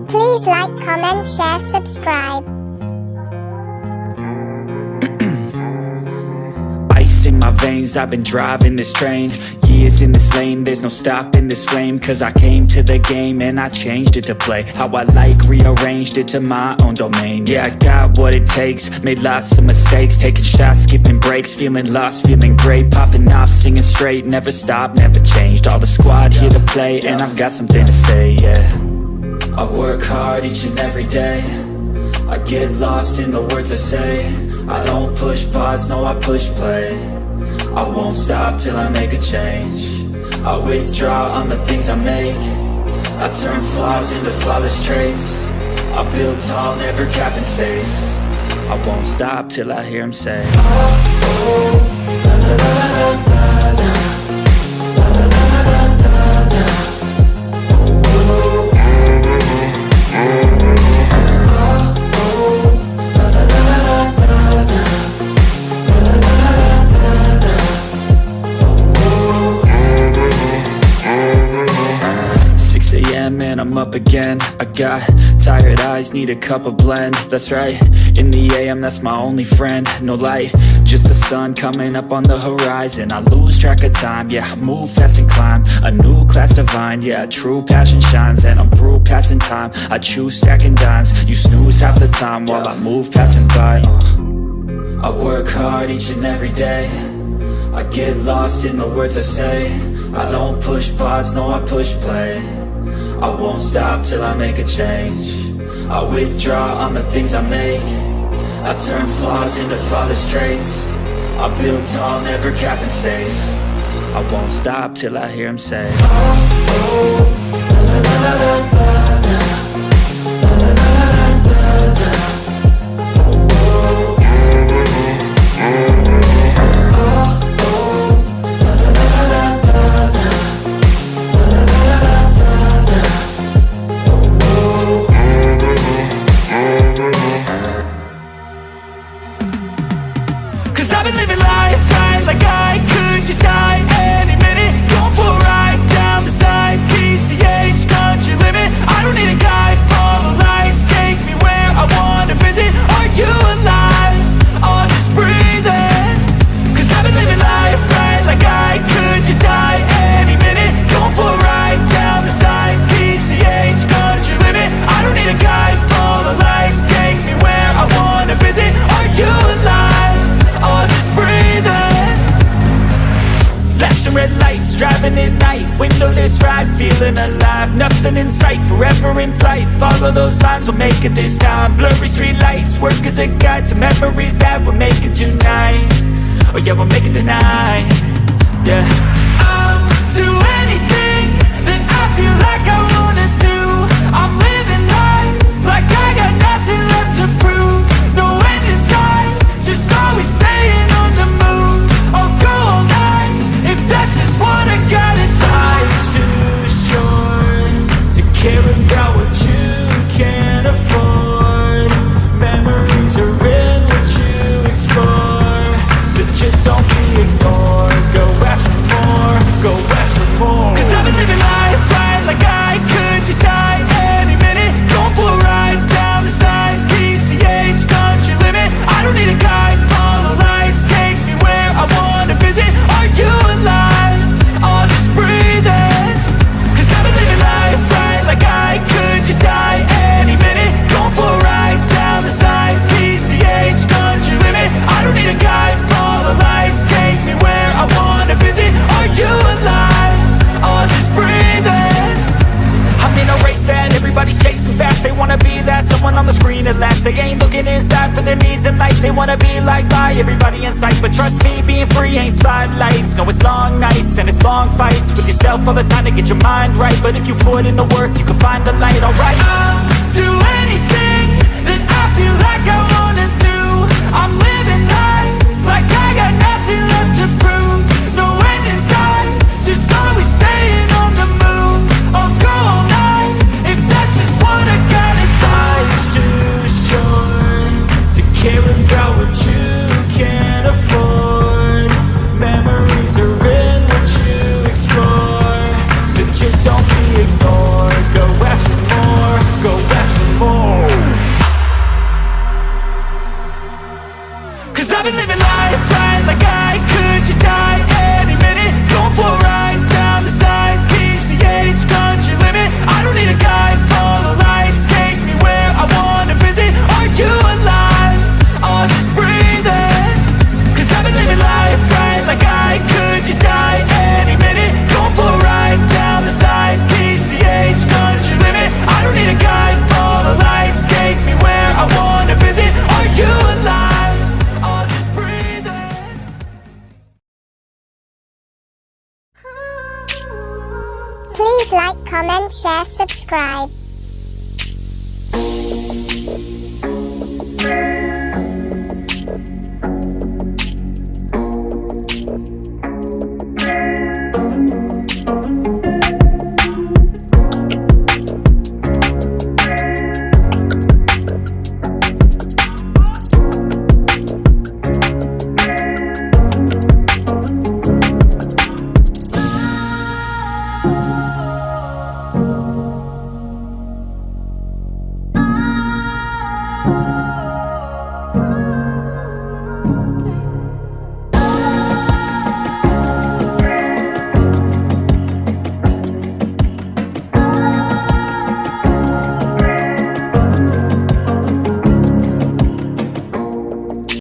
Please like, comment, share, subscribe. Ice in my veins, I've been driving this train. Years in this lane, there's no stopping this flame. Cause I came to the game and I changed it to play how I like, rearranged it to my own domain. Yeah, I got what it takes, made lots of mistakes, taking shots, skipping breaks, feeling lost, feeling great, popping off, singing straight, never stopped, never changed. All the squad here to play, and I've got something to say, yeah. I work hard each and every day, I get lost in the words I say. I don't push pause, no I push play. I won't stop till I make a change. I withdraw on the things I make. I turn flaws into flawless traits. I build tall, never capped in space. I won't stop till I hear him say, oh, oh, la, la, la, la, la, la. And I'm up again. I got tired eyes, need a cup of blend. That's right, in the AM, that's my only friend. No light, just the sun coming up on the horizon. I lose track of time, yeah, I move fast and climb a new class divine, yeah, true passion shines. And I'm through passing time, I choose stacking dimes. You snooze half the time while I move passing by. I work hard each and every day, I get lost in the words I say. I don't push pause, no I push play. I won't stop till I make a change. I withdraw on the things I make. I turn flaws into flawless traits. I build tall, never capped in space. I won't stop till I hear him say, oh, oh, la, la, la, la, la, la. Red lights, driving at night, windowless ride, feeling alive, nothing in sight, forever in flight, follow those lines, we'll make it this time, blurry street lights, work as a guide to memories that we're making tonight, oh yeah, we'll make it tonight, yeah. I'll do anything that I feel like I wanna do, I'm living life like I got nothing left to prove, no end in sight, just always staying on the move, I'll go all night, if that's just what I gotta do. Life's too short to care about what you can't afford. Memories are in what you explore, so just don't be ignored. Go ask for more, go ask for more. Cause I've been living life right like I could just die any minute. Going for a ride down the side, PCH, country limit. I don't need a guide, follow lights, take me where I wanna visit. Are you alive? I'll just breathe in. Cause I've been living life right like I could just die any minute. Going for a ride down the side, PCH, country limit. I don't need a guide, follow lights, take me where I wanna visit. Are you alive? I'll just breathe in. I'm in a race that everybody's chasing fast. They wanna be that someone on the screen at last. They ain't looking inside for their needs in life. They wanna be liked by everybody in sight. But trust me, being free ain't spotlights. No, it's long nights and it's long fights with yourself all the time to get your mind right. But if you put in the work, you can find the light, alright. I'll do anything that I feel like I wanna do. I'm living life like I got nothing left to prove. No end in sight, just always staying on the move. I'll go all night, if that's just what I gotta do. Life's too short to care about what you can't afford. Memories are in what you explore, so just Please like, comment, share, subscribe.